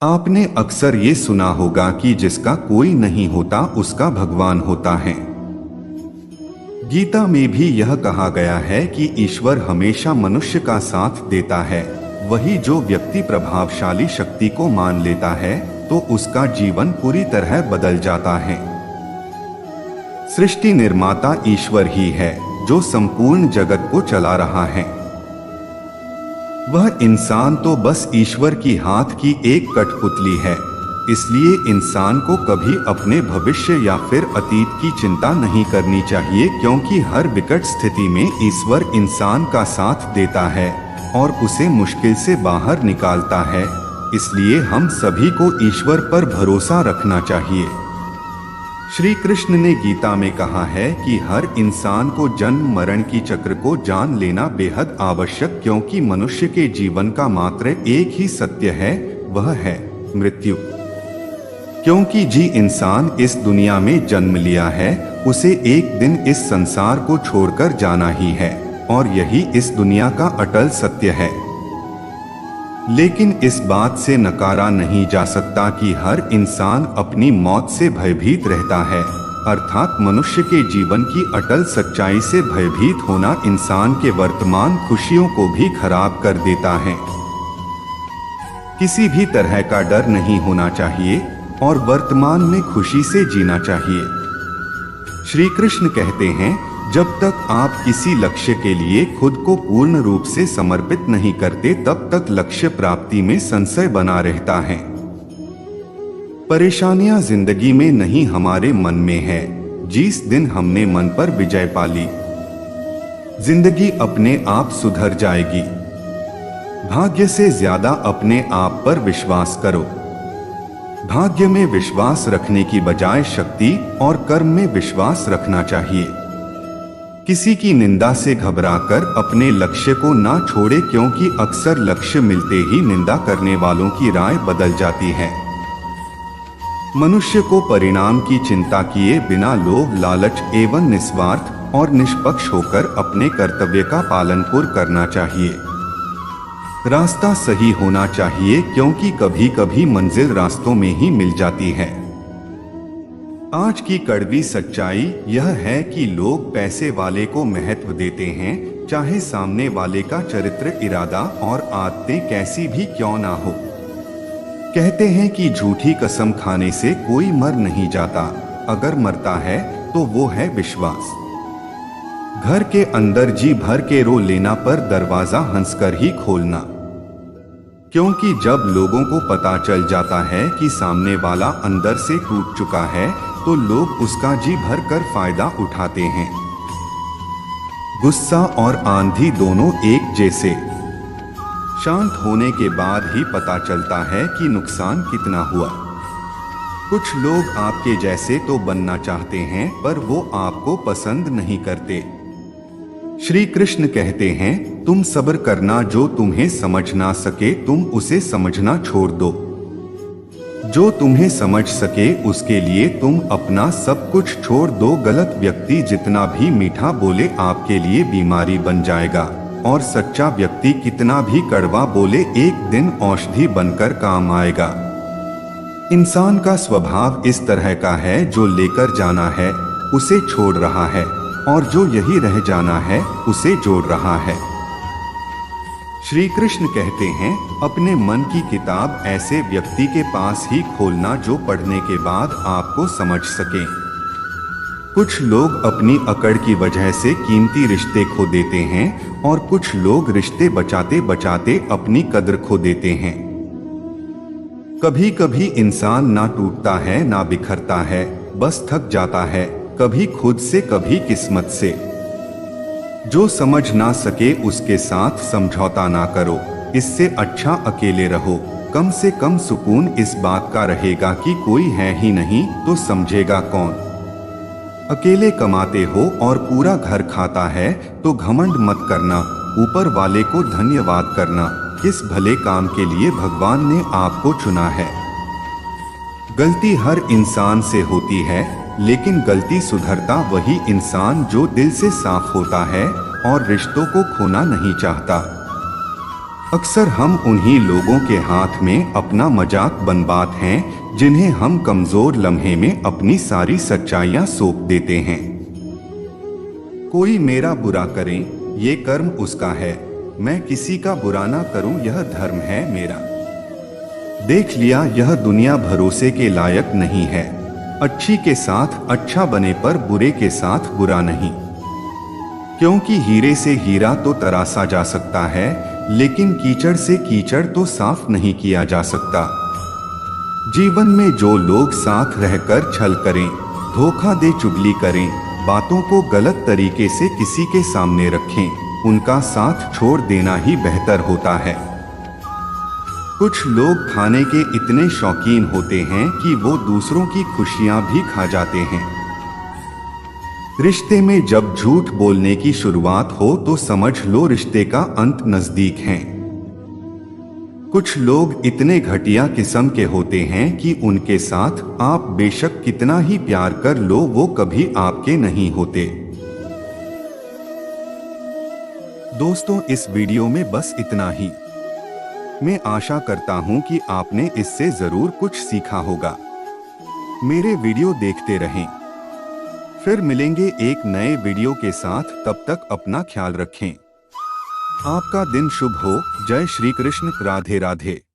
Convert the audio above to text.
आपने अक्सर ये सुना होगा कि जिसका कोई नहीं होता उसका भगवान होता है। गीता में भी यह कहा गया है कि ईश्वर हमेशा मनुष्य का साथ देता है। वही जो व्यक्ति प्रभावशाली शक्ति को मान लेता है तो उसका जीवन पूरी तरह बदल जाता है। सृष्टि निर्माता ईश्वर ही है जो संपूर्ण जगत को चला रहा है। वह इंसान तो बस ईश्वर की हाथ की एक कठपुतली है। इसलिए इंसान को कभी अपने भविष्य या फिर अतीत की चिंता नहीं करनी चाहिए, क्योंकि हर विकट स्थिति में ईश्वर इंसान का साथ देता है और उसे मुश्किल से बाहर निकालता है। इसलिए हम सभी को ईश्वर पर भरोसा रखना चाहिए। श्री कृष्ण ने गीता में कहा है कि हर इंसान को जन्म मरण की चक्र को जान लेना बेहद आवश्यक, क्योंकि मनुष्य के जीवन का मात्र एक ही सत्य है, वह है मृत्यु। क्योंकि जी इंसान इस दुनिया में जन्म लिया है उसे एक दिन इस संसार को छोड़कर जाना ही है और यही इस दुनिया का अटल सत्य है। लेकिन इस बात से नकारा नहीं जा सकता कि हर इंसान अपनी मौत से भयभीत रहता है। अर्थात मनुष्य के जीवन की अटल सच्चाई से भयभीत होना इंसान के वर्तमान खुशियों को भी खराब कर देता है। किसी भी तरह का डर नहीं होना चाहिए और वर्तमान में खुशी से जीना चाहिए। श्री कृष्ण कहते हैं, जब तक आप किसी लक्ष्य के लिए खुद को पूर्ण रूप से समर्पित नहीं करते तब तक लक्ष्य प्राप्ति में संशय बना रहता है। परेशानियां जिंदगी में नहीं हमारे मन में है। जिस दिन हमने मन पर विजय पा ली, जिंदगी अपने आप सुधर जाएगी। भाग्य से ज्यादा अपने आप पर विश्वास करो। भाग्य में विश्वास रखने की बजाय शक्ति और कर्म में विश्वास रखना चाहिए। किसी की निंदा से घबराकर अपने लक्ष्य को ना छोड़े, क्योंकि अक्सर लक्ष्य मिलते ही निंदा करने वालों की राय बदल जाती है। मनुष्य को परिणाम की चिंता किए बिना लोभ लालच एवं निस्वार्थ और निष्पक्ष होकर अपने कर्तव्य का पालन पूर्ण करना चाहिए। रास्ता सही होना चाहिए, क्योंकि कभी कभी मंजिल रास्तों में ही मिल जाती है। आज की कड़वी सच्चाई यह है कि लोग पैसे वाले को महत्व देते हैं, चाहे सामने वाले का चरित्र, इरादा और आदतें कैसी भी क्यों ना हो। कहते हैं कि झूठी कसम खाने से कोई मर नहीं जाता, अगर मरता है तो वो है विश्वास। घर के अंदर जी भर के रो लेना पर दरवाजा हंसकर ही खोलना, क्योंकि जब लोगों को पता चल जाता है कि सामने वाला अंदर से टूट चुका है तो लोग उसका जी भर कर फायदा उठाते हैं। गुस्सा और आंधी दोनों एक जैसे। शांत होने के बाद ही पता चलता है कि नुकसान कितना हुआ। कुछ लोग आपके जैसे तो बनना चाहते हैं पर वो आपको पसंद नहीं करते। श्री कृष्ण कहते हैं, तुम सब्र करना, जो तुम्हें समझ ना सके तुम उसे समझना छोड़ दो। जो तुम्हें समझ सके उसके लिए तुम अपना सब कुछ छोड़ दो। गलत व्यक्ति जितना भी मीठा बोले आपके लिए बीमारी बन जाएगा, और सच्चा व्यक्ति कितना भी कड़वा बोले एक दिन औषधि बनकर काम आएगा। इंसान का स्वभाव इस तरह का है, जो लेकर जाना है उसे छोड़ रहा है और जो यही रह जाना है उसे जोड़ रहा है। श्री कृष्ण कहते हैं, अपने मन की किताब ऐसे व्यक्ति के पास ही खोलना जो पढ़ने के बाद आपको समझ सके। कुछ लोग अपनी अकड़ की वजह से कीमती रिश्ते खो देते हैं और कुछ लोग रिश्ते बचाते बचाते अपनी कद्र खो देते हैं। कभी कभी इंसान ना टूटता है ना बिखरता है, बस थक जाता है, कभी खुद से कभी किस्मत से। जो समझ ना सके उसके साथ समझौता ना करो, इससे अच्छा अकेले रहो। कम से कम सुकून इस बात का रहेगा कि कोई है ही नहीं तो समझेगा कौन। अकेले कमाते हो और पूरा घर खाता है तो घमंड मत करना, ऊपर वाले को धन्यवाद करना। किस भले काम के लिए भगवान ने आपको चुना है। गलती हर इंसान से होती है, लेकिन गलती सुधरता वही इंसान जो दिल से साफ होता है और रिश्तों को खोना नहीं चाहता। अक्सर हम उन्हीं लोगों के हाथ में अपना मजाक बनवाते हैं जिन्हें हम कमजोर लम्हे में अपनी सारी सच्चाइयां सौंप देते हैं। कोई मेरा बुरा करे, ये कर्म उसका है, मैं किसी का बुरा ना करूं, यह धर्म है मेरा। देख लिया, यह दुनिया भरोसे के लायक नहीं है। अच्छी के साथ अच्छा बने पर बुरे के साथ बुरा नहीं, क्योंकि हीरे से हीरा तो तरासा जा सकता है, लेकिन कीचड़ से कीचड़ तो साफ नहीं किया जा सकता। जीवन में जो लोग साथ रहकर छल करें, धोखा दे चुगली करें, बातों को गलत तरीके से किसी के सामने रखें, उनका साथ छोड़ देना ही बेहतर होता है। कुछ लोग खाने के इतने शौकीन होते हैं कि वो दूसरों की खुशियां भी खा जाते हैं। रिश्ते में जब झूठ बोलने की शुरुआत हो तो समझ लो रिश्ते का अंत नजदीक है। कुछ लोग इतने घटिया किस्म के होते हैं कि उनके साथ आप बेशक कितना ही प्यार कर लो, वो कभी आपके नहीं होते। दोस्तों, इस वीडियो में बस इतना ही। मैं आशा करता हूं कि आपने इससे जरूर कुछ सीखा होगा। मेरे वीडियो देखते रहें। फिर मिलेंगे एक नए वीडियो के साथ, तब तक अपना ख्याल रखें। आपका दिन शुभ हो। जय श्री कृष्ण। राधे राधे।